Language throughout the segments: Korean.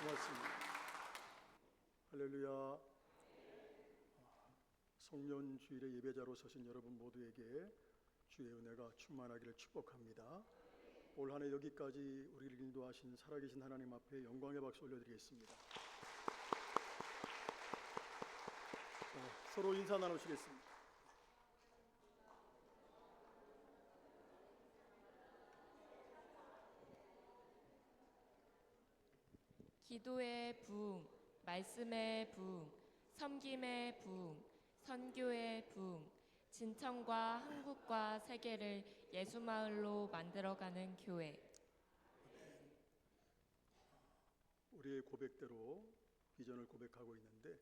고맙습니다. 할렐루야. 송년 주일의 예배자로 서신 여러분 모두에게 주의 은혜가 충만하기를 축복합니다. 올 한 해 여기까지 우리를 인도하신 살아계신 하나님 앞에 영광의 박수 올려드리겠습니다. 서로 인사 나누시겠습니다. 기도의 부흥, 말씀의 부흥, 섬김의 부흥, 선교의 부흥, 진천과 한국과 세계를 예수마을로 만들어가는 교회. 우리의 고백대로 비전을 고백하고 있는데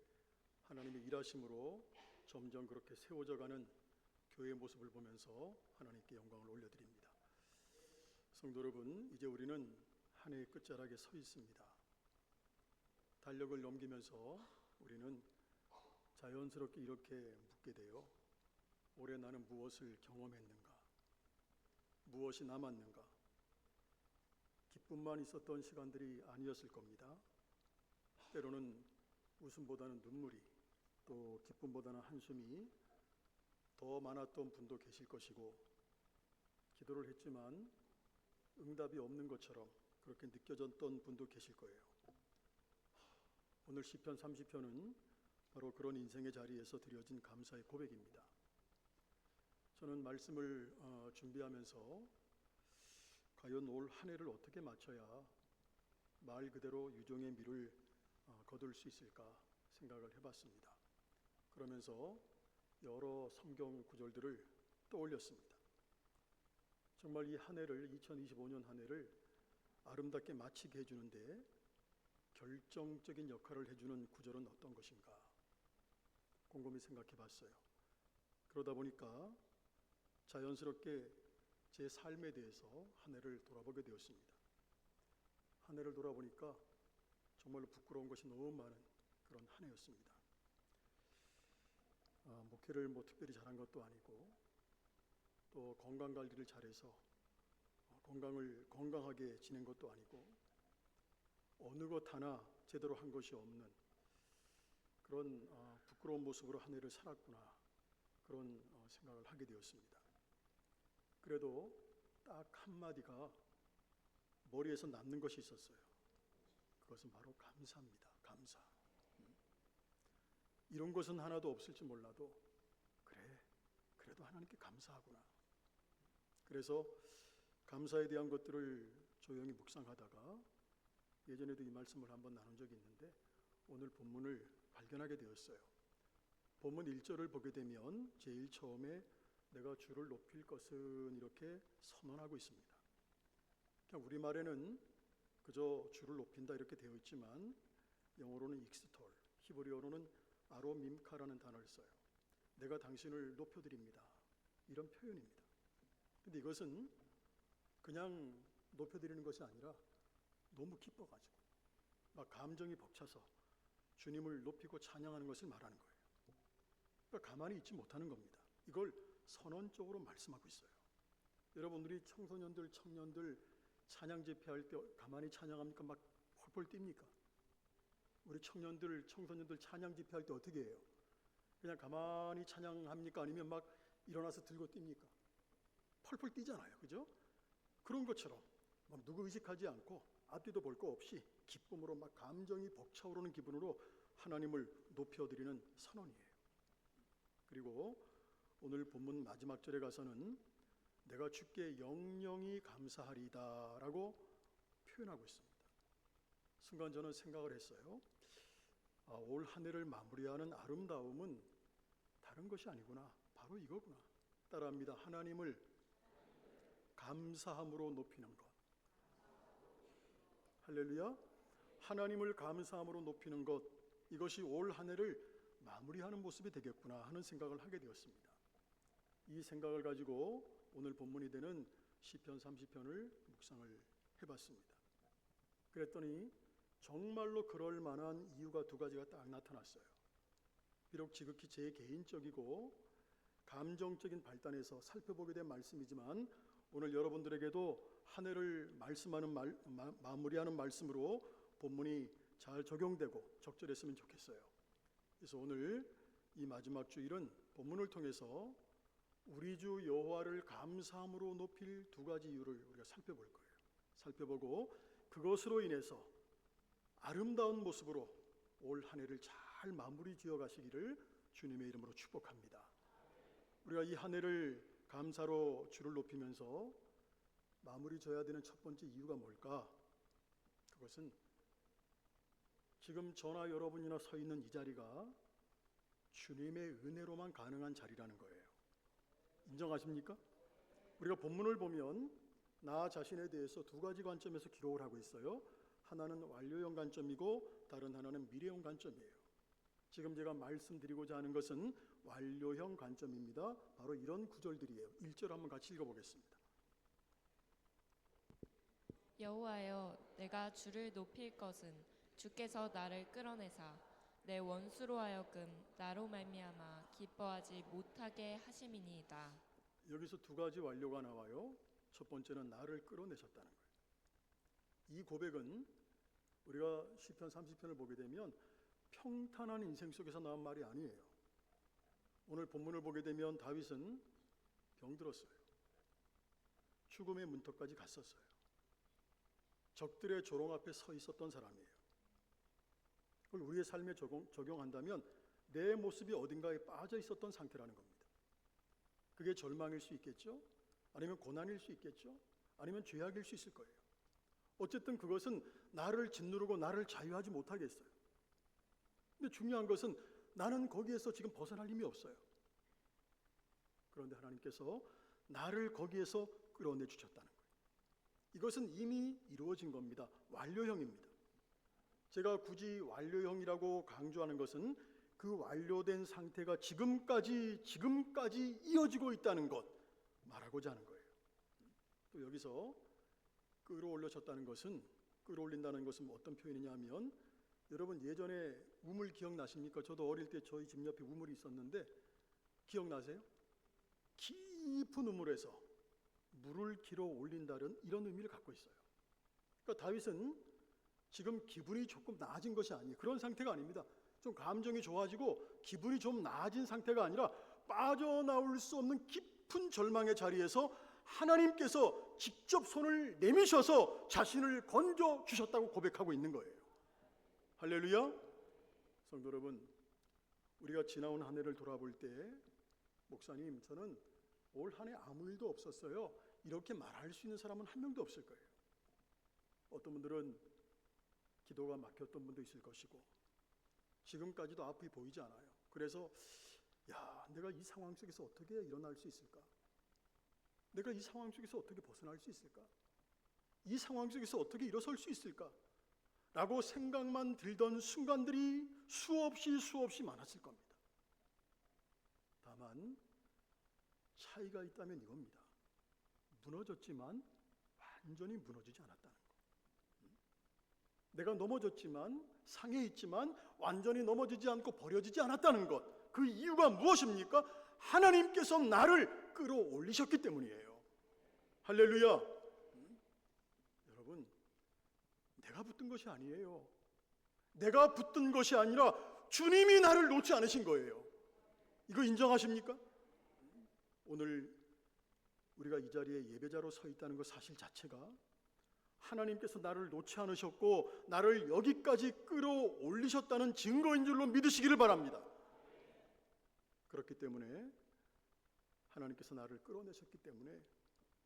하나님의 일하심으로 점점 그렇게 세워져가는 교회의 모습을 보면서 하나님께 영광을 올려드립니다. 성도 여러분, 이제 우리는 한 해의 끝자락에 서 있습니다. 달력을 넘기면서 우리는 자연스럽게 이렇게 묻게 돼요. 올해 나는 무엇을 경험했는가? 무엇이 남았는가? 기쁨만 있었던 시간들이 아니었을 겁니다. 때로는 웃음보다는 눈물이, 또 기쁨보다는 한숨이 더 많았던 분도 계실 것이고, 기도를 했지만 응답이 없는 것처럼 그렇게 느껴졌던 분도 계실 거예요. 오늘 시편 30편은 바로 그런 인생의 자리에서 드려진 감사의 고백입니다. 저는 말씀을 준비하면서 과연 올 한 해를 어떻게 맞춰야 말 그대로 유종의 미를 거둘 수 있을까 생각을 해봤습니다. 그러면서 여러 성경 구절들을 떠올렸습니다. 정말 이 한 해를, 2025년 한 해를 아름답게 마치게 해주는데 결정적인 역할을 해주는 구절은 어떤 것인가 곰곰이 생각해 봤어요. 그러다 보니까 자연스럽게 제 삶에 대해서 한 해를 돌아보게 되었습니다. 한 해를 돌아보니까 정말로 부끄러운 것이 너무 많은 그런 한 해였습니다. 목회를 특별히 잘한 것도 아니고, 또 건강관리를 잘해서 건강하게 지낸 것도 아니고, 어느 것 하나 제대로 한 것이 없는 그런 부끄러운 모습으로 한 해를 살았구나, 그런 생각을 하게 되었습니다. 그래도 딱 한마디가 머리에서 남는 것이 있었어요. 그것은 바로 감사입니다. 감사. 이런 것은 하나도 없을지 몰라도 그래도 하나님께 감사하구나. 그래서 감사에 대한 것들을 조용히 묵상하다가 예전에도 이 말씀을 한번 나눈 적이 있는데 오늘 본문을 발견하게 되었어요. 본문 1절을 보게 되면 제일 처음에 내가 주를 높일 것은 이렇게 선언하고 있습니다. 그냥 우리말에는 그저 주를 높인다 이렇게 되어 있지만 영어로는 익스톨, 히브리어로는 아로밈카라는 단어를 써요. 내가 당신을 높여드립니다, 이런 표현입니다. 근데 이것은 그냥 높여드리는 것이 아니라 너무 기뻐가지고 막 감정이 벅차서 주님을 높이고 찬양하는 것을 말하는 거예요. 그러니까 가만히 있지 못하는 겁니다. 이걸 선언적으로 말씀하고 있어요. 여러분들이 청소년들, 청년들 찬양 집회할 때 가만히 찬양합니까? 막 펄펄 뜁니까? 우리 청년들, 청소년들 찬양 집회할 때 어떻게 해요? 그냥 가만히 찬양합니까? 아니면 막 일어나서 들고 뜁니까? 펄펄 뛰잖아요, 그죠? 그런 것처럼 막 누구 의식하지 않고 앞뒤도 볼 거 없이 기쁨으로 막 감정이 벅차오르는 기분으로 하나님을 높여드리는 선언이에요. 그리고 오늘 본문 마지막 절에 가서는 내가 주께 영영이 감사하리다 라고 표현하고 있습니다. 순간 저는 생각을 했어요. 올 한 해를 마무리하는 아름다움은 다른 것이 아니구나, 바로 이거구나. 따라합니다. 하나님을 감사함으로 높이는 것. 할렐루야. 하나님을 감사함으로 높이는 것, 이것이 올 한 해를 마무리하는 모습이 되겠구나 하는 생각을 하게 되었습니다. 이 생각을 가지고 오늘 본문이 되는 시편 30편을 묵상을 해봤습니다. 그랬더니 정말로 그럴 만한 이유가 두 가지가 딱 나타났어요. 비록 지극히 제 개인적이고 감정적인 발단에서 살펴보게 된 말씀이지만 오늘 여러분들에게도 한 해를 말씀하는 마무리하는 말씀으로 본문이 잘 적용되고 적절했으면 좋겠어요. 그래서 오늘 이 마지막 주일은 본문을 통해서 우리 주 여호와를 감사함으로 높일 두 가지 이유를 우리가 살펴볼 거예요. 살펴보고 그것으로 인해서 아름다운 모습으로 올 한 해를 잘 마무리 지어 가시기를 주님의 이름으로 축복합니다. 우리가 이 한 해를 감사로 주를 높이면서 마무리 져야 되는 첫 번째 이유가 뭘까? 그것은 지금 저나 여러분이나 서 있는 이 자리가 주님의 은혜로만 가능한 자리라는 거예요. 인정하십니까? 우리가 본문을 보면 나 자신에 대해서 두 가지 관점에서 기록을 하고 있어요. 하나는 완료형 관점이고 다른 하나는 미래형 관점이에요. 지금 제가 말씀드리고자 하는 것은 완료형 관점입니다. 바로 이런 구절들이에요. 1절 한번 같이 읽어보겠습니다. 여호와여, 내가 주를 높일 것은 주께서 나를 끌어내사 내 원수로 하여금 나로 말미암아 기뻐하지 못하게 하심이니이다. 여기서 두 가지 완료가 나와요. 첫 번째는 나를 끌어내셨다는 거예요. 이 고백은 우리가 시편 30편을 보게 되면 평탄한 인생 속에서 나온 말이 아니에요. 오늘 본문을 보게 되면 다윗은 병들었어요. 죽음의 문턱까지 갔었어요. 적들의 조롱 앞에 서 있었던 사람이에요. 그걸 우리의 삶에 적용한다면 내 모습이 어딘가에 빠져 있었던 상태라는 겁니다. 그게 절망일 수 있겠죠? 아니면 고난일 수 있겠죠? 아니면 죄악일 수 있을 거예요. 어쨌든 그것은 나를 짓누르고 나를 자유하지 못하게 했어요. 근데 중요한 것은 나는 거기에서 지금 벗어날 힘이 없어요. 그런데 하나님께서 나를 거기에서 끌어내 주셨다는 거예요. 이것은 이미 이루어진 겁니다. 완료형입니다. 제가 굳이 완료형이라고 강조하는 것은 그 완료된 상태가 지금까지 이어지고 있다는 것 말하고자 하는 거예요. 또 여기서 끌어올려졌다는 것은, 끌어올린다는 것은 어떤 표현이냐 하면, 여러분 예전에 우물 기억나십니까? 저도 어릴 때 저희 집 옆에 우물이 있었는데 기억나세요? 깊은 우물에서 물을 길어 올린다는 이런 의미를 갖고 있어요. 그러니까 다윗은 지금 기분이 조금 나아진 것이 아니에요. 그런 상태가 아닙니다. 좀 감정이 좋아지고 기분이 좀 나아진 상태가 아니라 빠져나올 수 없는 깊은 절망의 자리에서 하나님께서 직접 손을 내미셔서 자신을 건져 주셨다고 고백하고 있는 거예요. 할렐루야. 성도 여러분, 우리가 지나온 한 해를 돌아볼 때 목사님, 저는 올 한 해 아무 일도 없었어요, 이렇게 말할 수 있는 사람은 한 명도 없을 거예요. 어떤 분들은 기도가 막혔던 분도 있을 것이고 지금까지도 앞이 보이지 않아요. 그래서 내가 이 상황 속에서 어떻게 일어날 수 있을까? 내가 이 상황 속에서 어떻게 벗어날 수 있을까? 이 상황 속에서 어떻게 일어설 수 있을까? 라고 생각만 들던 순간들이 수없이 많았을 겁니다. 다만 차이가 있다면 이겁니다. 무너졌지만 완전히 무너지지 않았다는 거. 내가 넘어졌지만, 상해 있지만 완전히 넘어지지 않고 버려지지 않았다는 것. 그 이유가 무엇입니까? 하나님께서 나를 끌어올리셨기 때문이에요. 할렐루야. 여러분, 내가 붙든 것이 아니에요. 내가 붙든 것이 아니라 주님이 나를 놓지 않으신 거예요. 이거 인정하십니까? 오늘 우리가 이 자리에 예배자로 서 있다는 것 사실 자체가 하나님께서 나를 놓지 않으셨고 나를 여기까지 끌어올리셨다는 증거인 줄로 믿으시기를 바랍니다. 그렇기 때문에 하나님께서 나를 끌어내셨기 때문에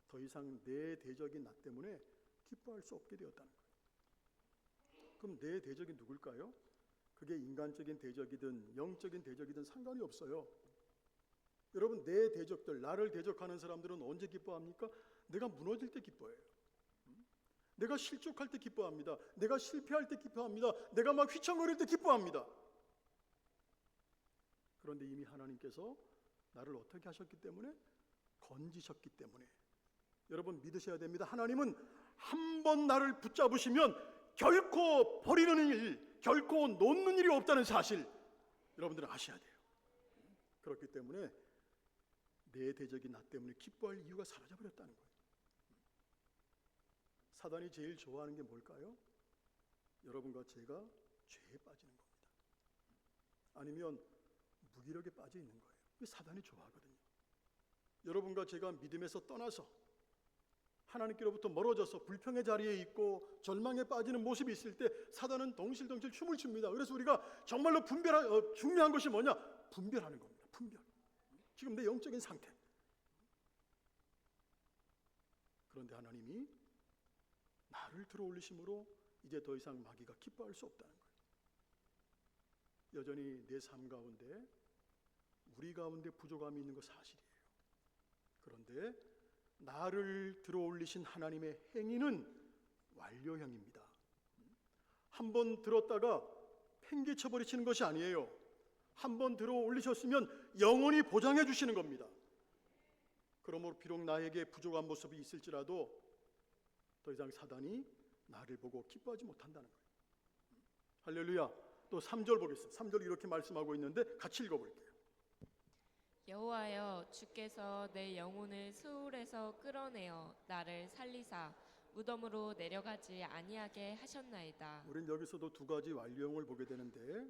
더 이상 내 대적인 나 때문에 기뻐할 수 없게 되었다는 거예요. 그럼 내 대적이 누굴까요? 그게 인간적인 대적이든 영적인 대적이든 상관이 없어요. 여러분, 내 대적들, 나를 대적하는 사람들은 언제 기뻐합니까? 내가 무너질 때 기뻐해요. 내가 실족할 때 기뻐합니다. 내가 실패할 때 기뻐합니다. 내가 막 휘청거릴 때 기뻐합니다. 그런데 이미 하나님께서 나를 어떻게 하셨기 때문에? 건지셨기 때문에. 여러분 믿으셔야 됩니다. 하나님은 한 번 나를 붙잡으시면 결코 버리는 일, 결코 놓는 일이 없다는 사실 여러분들은 아셔야 돼요. 그렇기 때문에 내 대적이 나 때문에 기뻐할 이유가 사라져버렸다는 거예요. 사단이 제일 좋아하는 게 뭘까요? 여러분과 제가 죄에 빠지는 겁니다. 아니면 무기력에 빠져 있는 거예요. 이 사단이 좋아하거든요. 여러분과 제가 믿음에서 떠나서 하나님께로부터 멀어져서 불평의 자리에 있고 절망에 빠지는 모습이 있을 때 사단은 덩실덩실 춤을 춥니다. 그래서 우리가 정말로 중요한 것이 뭐냐? 분별하는 겁니다. 분별. 지금 내 영적인 상태. 그런데 하나님이 나를 들어올리심으로 이제 더 이상 마귀가 기뻐할 수 없다는 거예요. 여전히 내 삶 가운데 우리 가운데 부족함이 있는 거 사실이에요. 그런데 나를 들어올리신 하나님의 행위는 완료형입니다. 한번 들었다가 팽개쳐 버리시는 것이 아니에요. 한번 들어올리셨으면 영원히 보장해 주시는 겁니다. 그러므로 비록 나에게 부족한 모습이 있을지라도 더 이상 사단이 나를 보고 기뻐하지 못한다는 거예요. 할렐루야. 또 3절 보겠습니다. 3절 이렇게 말씀하고 있는데 같이 읽어볼게요. 여호와여 주께서 내 영혼을 스올에서 끌어내어 나를 살리사 무덤으로 내려가지 아니하게 하셨나이다. 우린 여기서도 두 가지 완료형을 보게 되는데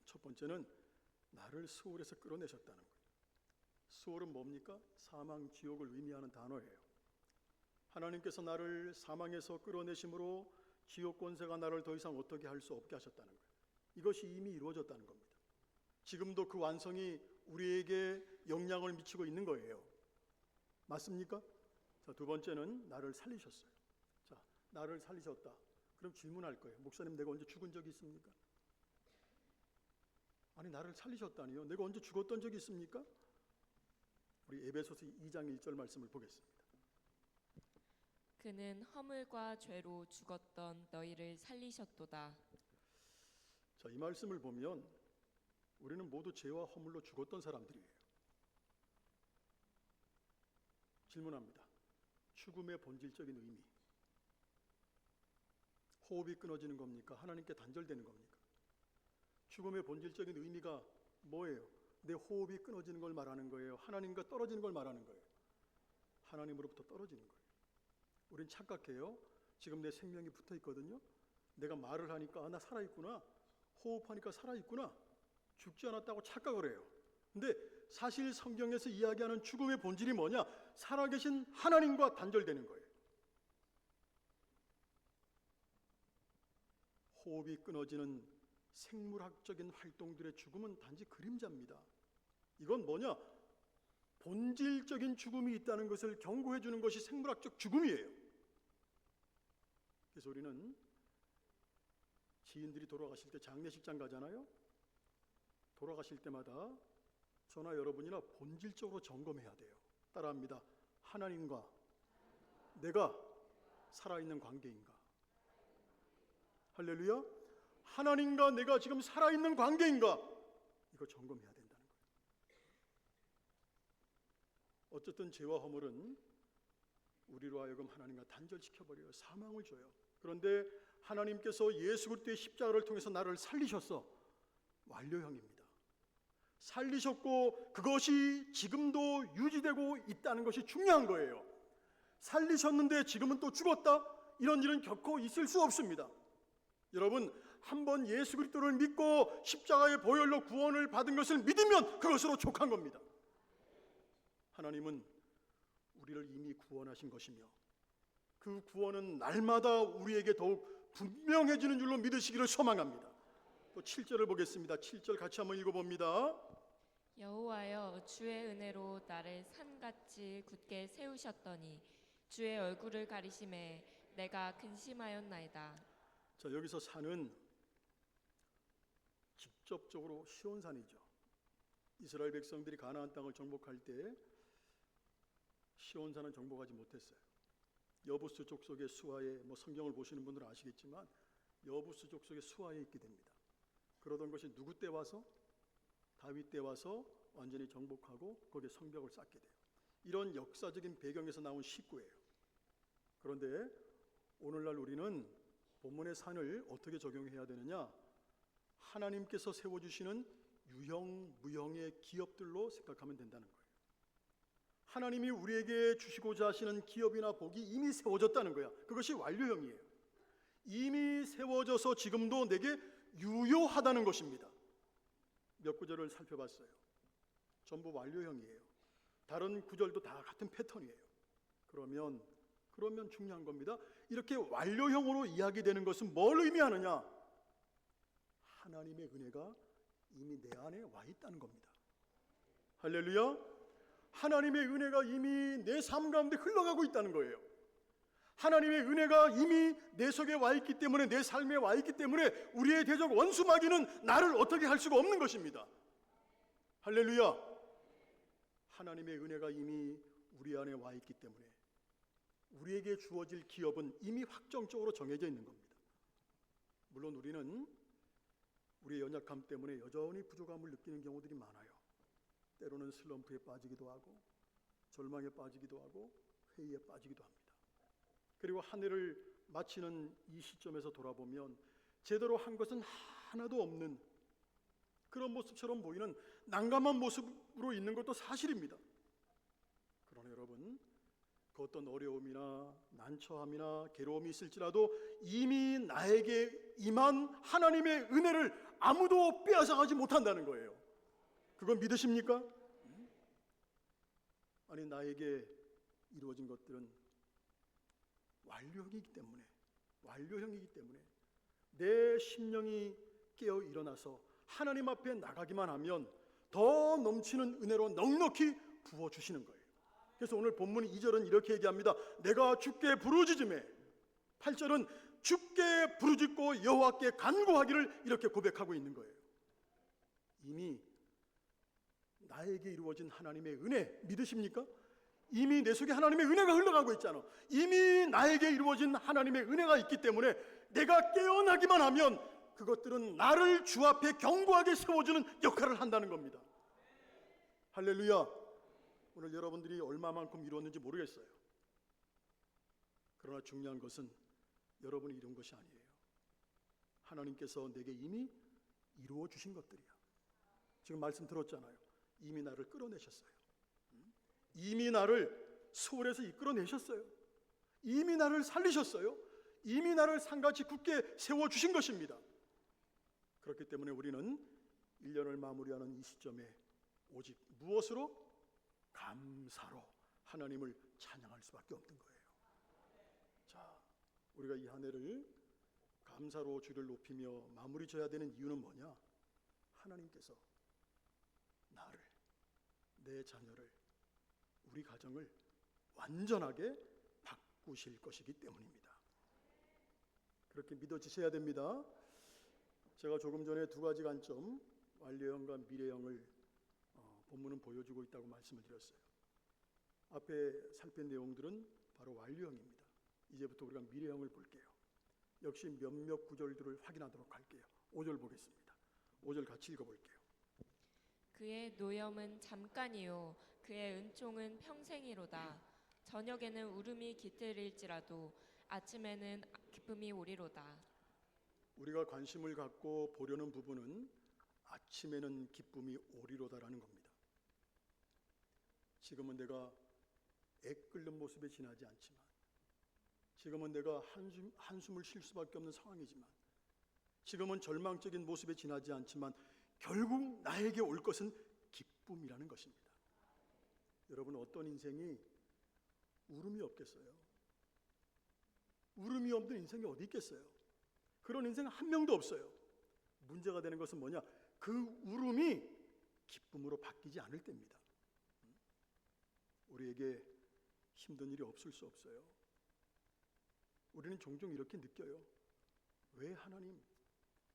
첫 번째는 나를 스올에서 끌어내셨다는 거예요. 스올은 뭡니까? 사망, 지옥을 의미하는 단어예요. 하나님께서 나를 사망에서 끌어내심으로 지옥 권세가 나를 더 이상 어떻게 할 수 없게 하셨다는 거예요. 이것이 이미 이루어졌다는 겁니다. 지금도 그 완성이 우리에게 영향을 미치고 있는 거예요. 맞습니까? 자, 두 번째는 나를 살리셨어요. 자, 나를 살리셨다. 그럼 질문할 거예요. 목사님, 내가 언제 죽은 적이 있습니까? 아니, 나를 살리셨다니요? 내가 언제 죽었던 적이 있습니까? 우리 에베소서 2장 1절 말씀을 보겠습니다. 그는 허물과 죄로 죽었던 너희를 살리셨도다. 자, 이 말씀을 보면 우리는 모두 죄와 허물로 죽었던 사람들이에요. 질문합니다. 죽음의 본질적인 의미. 호흡이 끊어지는 겁니까? 하나님께 단절되는 겁니까? 죽음의 본질적인 의미가 뭐예요? 내 호흡이 끊어지는 걸 말하는 거예요? 하나님과 떨어지는 걸 말하는 거예요? 하나님으로부터 떨어지는 거예요. 우린 착각해요. 지금 내 생명이 붙어 있거든요. 내가 말을 하니까 나 살아있구나. 호흡하니까 살아있구나. 죽지 않았다고 착각을 해요. 근데 사실 성경에서 이야기하는 죽음의 본질이 뭐냐? 살아계신 하나님과 단절되는 거예요. 호흡이 끊어지는 생물학적인 활동들의 죽음은 단지 그림자입니다. 이건 뭐냐? 본질적인 죽음이 있다는 것을 경고해 주는 것이 생물학적 죽음이에요. 그래서 우리는 지인들이 돌아가실 때 장례식장 가잖아요. 돌아가실 때마다 저나 여러분이나 본질적으로 점검해야 돼요. 따라합니다. 하나님과 내가 살아있는 관계인가? 할렐루야. 하나님과 내가 지금 살아있는 관계인가? 이거 점검해야 된다는 거예요. 어쨌든 죄와 허물은 우리로 하여금 하나님과 단절시켜버려요. 사망을 줘요. 그런데 하나님께서 예수 그리스도의 십자가를 통해서 나를 살리셨어. 완료형입니다. 살리셨고 그것이 지금도 유지되고 있다는 것이 중요한 거예요. 살리셨는데 지금은 또 죽었다? 이런 일은 결코 있을 수 없습니다. 여러분, 한번 예수 그리스도를 믿고 십자가의 보혈로 구원을 받은 것을 믿으면 그것으로 족한 겁니다. 하나님은 우리를 이미 구원하신 것이며 그 구원은 날마다 우리에게 더욱 분명해지는 줄로 믿으시기를 소망합니다. 또 7절을 보겠습니다. 7절 같이 한번 읽어봅니다. 여호와여 주의 은혜로 나를 산같이 굳게 세우셨더니 주의 얼굴을 가리심에 내가 근심하였나이다. 자, 여기서 산은 직접적으로 시온산이죠. 이스라엘 백성들이 가나안 땅을 정복할 때 시온산은 정복하지 못했어요. 여부스 족속의 수하에, 성경을 보시는 분들은 아시겠지만 여부스 족속의 수하에 있게 됩니다. 그러던 것이 누구 때 와서? 다윗 때 와서 완전히 정복하고 거기에 성벽을 쌓게 돼요. 이런 역사적인 배경에서 나온 식구예요. 그런데 오늘날 우리는 본문의 산을 어떻게 적용해야 되느냐? 하나님께서 세워주시는 유형, 무형의 기업들로 생각하면 된다는 거예요. 하나님이 우리에게 주시고자 하시는 기업이나 복이 이미 세워졌다는 거야. 그것이 완료형이에요. 이미 세워져서 지금도 내게 유효하다는 것입니다. 몇 구절을 살펴봤어요. 전부 완료형이에요. 다른 구절도 다 같은 패턴이에요. 그러면 중요한 겁니다. 이렇게 완료형으로 이야기되는 것은 뭘 의미하느냐? 하나님의 은혜가 이미 내 안에 와 있다는 겁니다. 할렐루야. 하나님의 은혜가 이미 내 삶 가운데 흘러가고 있다는 거예요. 하나님의 은혜가 이미 내 속에 와 있기 때문에, 내 삶에 와 있기 때문에 우리의 대적 원수 마귀는 나를 어떻게 할 수가 없는 것입니다. 할렐루야. 하나님의 은혜가 이미 우리 안에 와 있기 때문에 우리에게 주어질 기업은 이미 확정적으로 정해져 있는 겁니다. 물론 우리는 우리의 연약함 때문에 여전히 부족함을 느끼는 경우들이 많아요. 때로는 슬럼프에 빠지기도 하고, 절망에 빠지기도 하고, 회의에 빠지기도 합니다. 그리고 한 해를 마치는 이 시점에서 돌아보면 제대로 한 것은 하나도 없는 그런 모습처럼 보이는 난감한 모습으로 있는 것도 사실입니다. 그러나 여러분, 그 어떤 어려움이나 난처함이나 괴로움이 있을지라도 이미 나에게 임한 하나님의 은혜를 아무도 빼앗아가지 못한다는 거예요. 그건 믿으십니까? 아니, 나에게 이루어진 것들은 완료형이기 때문에 내 심령이 깨어 일어나서 하나님 앞에 나가기만 하면 더 넘치는 은혜로 넉넉히 부어주시는 거예요. 그래서 오늘 본문 2절은 이렇게 얘기합니다. 내가 주께 부르짖음에, 8절은 주께 부르짖고 여호와께 간구하기를 이렇게 고백하고 있는 거예요. 이미 나에게 이루어진 하나님의 은혜 믿으십니까? 이미 내 속에 하나님의 은혜가 흘러가고 있잖아. 이미 나에게 이루어진 하나님의 은혜가 있기 때문에 내가 깨어나기만 하면 그것들은 나를 주 앞에 견고하게 세워주는 역할을 한다는 겁니다. 할렐루야. 오늘 여러분들이 얼마만큼 이루었는지 모르겠어요. 그러나 중요한 것은 여러분이 이룬 것이 아니에요. 하나님께서 내게 이미 이루어 주신 것들이야. 지금 말씀 들었잖아요. 이미 나를 끌어내셨어요. 이미 나를 소홀에서 이끌어내셨어요. 이미 나를 살리셨어요. 이미 나를 산같이 굳게 세워주신 것입니다. 그렇기 때문에 우리는 1년을 마무리하는 이 시점에 오직 무엇으로? 감사로 하나님을 찬양할 수밖에 없는 거예요. 자, 우리가 이 한 해를 감사로 주를 높이며 마무리 져야 되는 이유는 뭐냐? 하나님께서 나를, 내 자녀를, 우리 가정을 완전하게 바꾸실 것이기 때문입니다. 그렇게 믿어지셔야 됩니다. 제가 조금 전에 두 가지 관점, 완료형과 미래형을 본문은 보여주고 있다고 말씀을 드렸어요. 앞에 살핀 내용들은 바로 완료형입니다. 이제부터 우리가 미래형을 볼게요. 역시 몇몇 구절들을 확인하도록 할게요. 5절 보겠습니다. 5절 같이 읽어볼게요. 그의 노염은 잠깐이요 그의 은총은 평생이로다. 저녁에는 울음이 깃들일지라도 아침에는 기쁨이 오리로다. 우리가 관심을 갖고 보려는 부분은 아침에는 기쁨이 오리로다라는 겁니다. 지금은 내가 애끓는 모습에 지나지 않지만, 지금은 내가 한숨을 쉴 수밖에 없는 상황이지만, 지금은 절망적인 모습에 지나지 않지만 결국 나에게 올 것은 기쁨이라는 것입니다. 여러분, 어떤 인생이 울음이 없겠어요? 울음이 없는 인생이 어디 있겠어요? 그런 인생 한 명도 없어요. 문제가 되는 것은 뭐냐? 그 울음이 기쁨으로 바뀌지 않을 때입니다. 우리에게 힘든 일이 없을 수 없어요. 우리는 종종 이렇게 느껴요. 왜 하나님,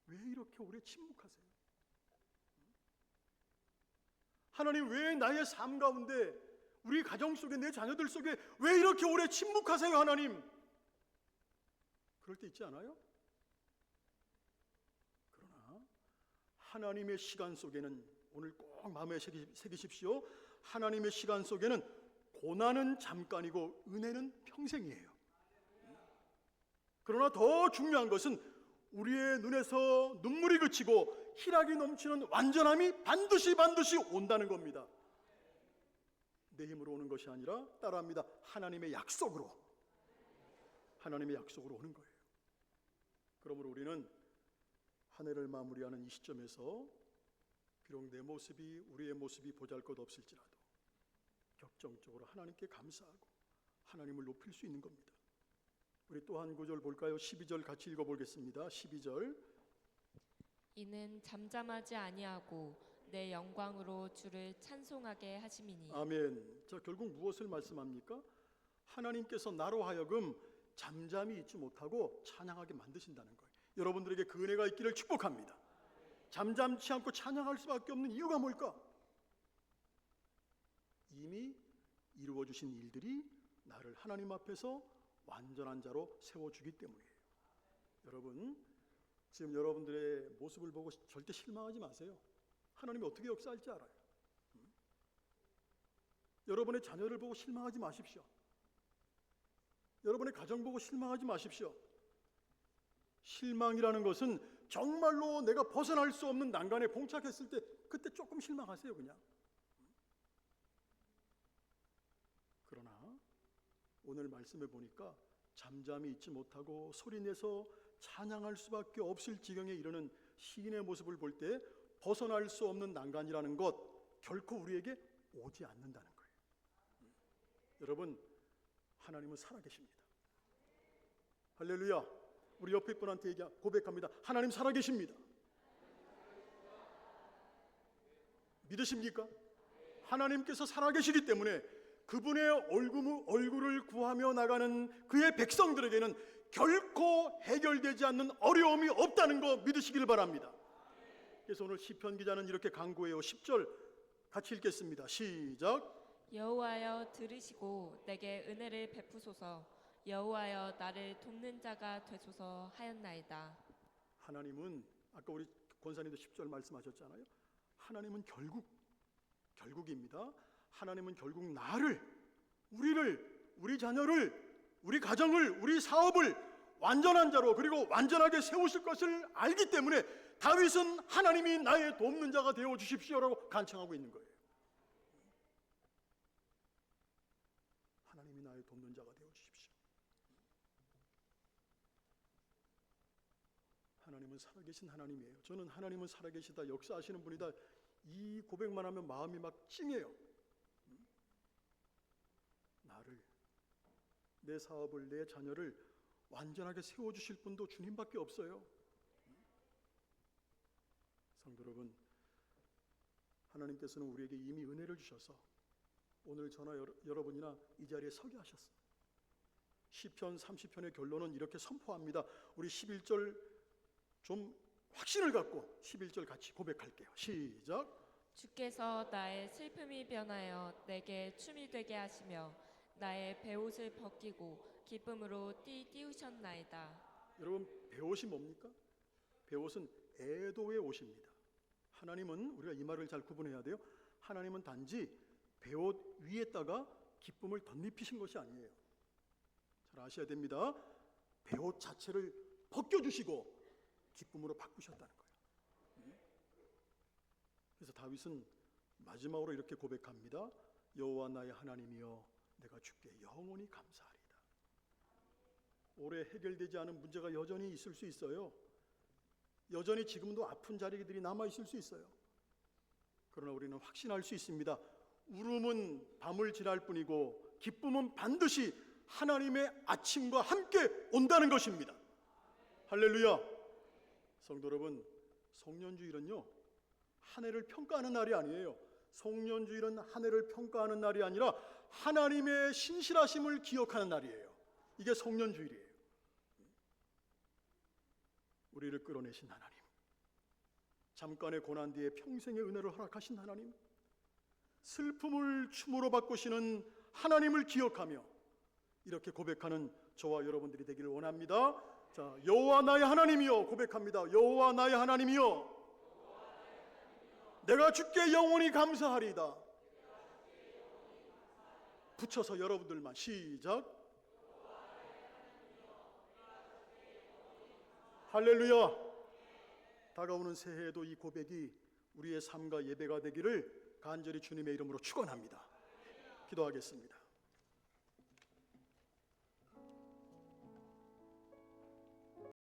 왜 이렇게 오래 침묵하세요? 하나님, 왜 나의 삶 가운데, 우리 가정 속에, 내 자녀들 속에 왜 이렇게 오래 침묵하세요, 하나님? 그럴 때 있지 않아요? 그러나 하나님의 시간 속에는, 오늘 꼭 마음에 새기십시오. 하나님의 시간 속에는 고난은 잠깐이고 은혜는 평생이에요. 그러나 더 중요한 것은 우리의 눈에서 눈물이 그치고 희락이 넘치는 완전함이 반드시 온다는 겁니다. 내 힘으로 오는 것이 아니라, 따라합니다, 하나님의 약속으로 오는 거예요. 그러므로 우리는 한 해를 마무리하는 이 시점에서 비록 내 모습이 우리의 모습이 보잘것없을지라도 격정적으로 하나님께 감사하고 하나님을 높일 수 있는 겁니다. 우리 또 한 구절 볼까요? 12절 같이 읽어보겠습니다. 12절. 이는 잠잠하지 아니하고 내 영광으로 주를 찬송하게 하심이니. 아멘. 자, 결국 무엇을 말씀합니까? 하나님께서 나로 하여금 잠잠히 있지 못하고 찬양하게 만드신다는 거예요. 여러분들에게 그 은혜가 있기를 축복합니다. 잠잠치 않고 찬양할 수밖에 없는 이유가 뭘까? 이미 이루어주신 일들이 나를 하나님 앞에서 완전한 자로 세워주기 때문이에요. 여러분, 지금 여러분들의 모습을 보고 절대 실망하지 마세요. 하나님이 어떻게 역사할지 알아요. 여러분의 자녀를 보고 실망하지 마십시오. 여러분의 가정 보고 실망하지 마십시오. 실망이라는 것은 정말로 내가 벗어날 수 없는 난간에 봉착했을 때 그때 조금 실망하세요, 그냥. 그러나 오늘 말씀해 보니까 잠잠히 있지 못하고 소리내서 찬양할 수밖에 없을 지경에 이르는 시인의 모습을 볼 때 벗어날 수 없는 난간이라는 것 결코 우리에게 오지 않는다는 거예요. 여러분, 하나님은 살아계십니다. 할렐루야. 우리 옆에 분한테 고백합니다. 하나님 살아계십니다. 믿으십니까? 하나님께서 살아계시기 때문에 그분의 얼굴을 구하며 나가는 그의 백성들에게는 결코 해결되지 않는 어려움이 없다는 거 믿으시길 바랍니다. 그래서 오늘 시편 기자는 이렇게 간구해요. 10절 같이 읽겠습니다. 시작. 여호와여 들으시고 내게 은혜를 베푸소서. 여호와여 나를 돕는 자가 되소서 하였나이다. 하나님은 아까 우리 권사님도 10절 말씀하셨잖아요. 하나님은 결국입니다. 하나님은 결국 나를, 우리를, 우리 자녀를, 우리 가정을, 우리 사업을 완전한 자로 그리고 완전하게 세우실 것을 알기 때문에 다윗은 하나님이 나의 돕는 자가 되어 주십시오라고 간청하고 있는 거예요. 하나님이 나의 돕는 자가 되어 주십시오. 하나님은 살아계신 하나님이에요. 저는 하나님은 살아계시다, 역사하시는 분이다, 이 고백만 하면 마음이 막 찡해요. 나를, 내 사업을, 내 자녀를 완전하게 세워주실 분도 주님밖에 없어요. 성도 여러분, 하나님께서는 우리에게 이미 은혜를 주셔서 오늘 저나 여러분이나 이 자리에 서게 하셨어요. 시편 30편의 결론은 이렇게 선포합니다. 우리 11절 좀 확신을 갖고 11절 같이 고백할게요. 시작. 주께서 나의 슬픔이 변하여 내게 춤이 되게 하시며 나의 베옷을 벗기고 기쁨으로 띄우셨나이다. 여러분, 베옷이 뭡니까? 베옷은 애도의 옷입니다. 하나님은, 우리가 이 말을 잘 구분해야 돼요. 하나님은 단지 베옷 위에다가 기쁨을 덧입히신 것이 아니에요. 잘 아셔야 됩니다. 베옷 자체를 벗겨주시고 기쁨으로 바꾸셨다는 거예요. 그래서 다윗은 마지막으로 이렇게 고백합니다. 여호와 나의 하나님이여 내가 주께 영원히 감사하리이다. 오래 해결되지 않은 문제가 여전히 있을 수 있어요. 여전히 지금도 아픈 자리들이 남아 있을 수 있어요. 그러나 우리는 확신할 수 있습니다. 울음은 밤을 지날 뿐이고 기쁨은 반드시 하나님의 아침과 함께 온다는 것입니다. 할렐루야. 성도 여러분, 송년주일은요 한 해를 평가하는 날이 아니에요. 송년주일은 한 해를 평가하는 날이 아니라 하나님의 신실하심을 기억하는 날이에요. 이게 송년주일이에요. 우리를 끌어내신 하나님, 잠깐의 고난 뒤에 평생의 은혜를 허락하신 하나님, 슬픔을 춤으로 바꾸시는 하나님을 기억하며 이렇게 고백하는 저와 여러분들이 되기를 원합니다. 자, 여호와 나의 하나님이여 고백합니다. 여호와 나의 하나님이여 내가 주께 영원히 감사하리이다. 붙여서 여러분들만 시작. 할렐루야. 다가오는 새해에도 이 고백이 우리의 삶과 예배가 되기를 간절히 주님의 이름으로 축원합니다. 기도하겠습니다.